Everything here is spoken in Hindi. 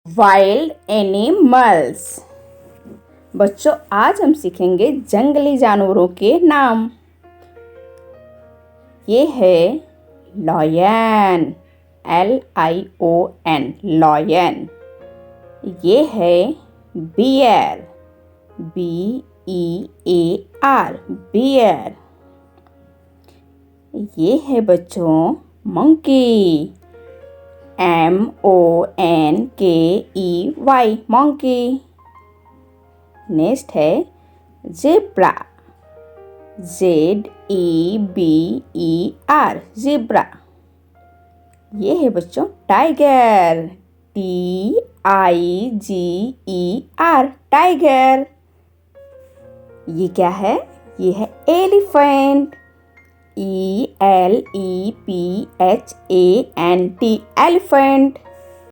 Wild animals. बच्चों, आज हम सीखेंगे जंगली जानवरों के नाम। ये है लॉयन, LION, लॉयन। ये है बियर, BEAR, बियर। ये है बच्चों मंकी, MONKEY, monkey। नेक्स्ट है ज़ेब्रा, ZEBER, ज़ेब्रा। ये है बच्चों टाइगर, TIGER, टाइगर। ये क्या है? ये है एलिफेंट, ELEPHANT, एलिफेंट।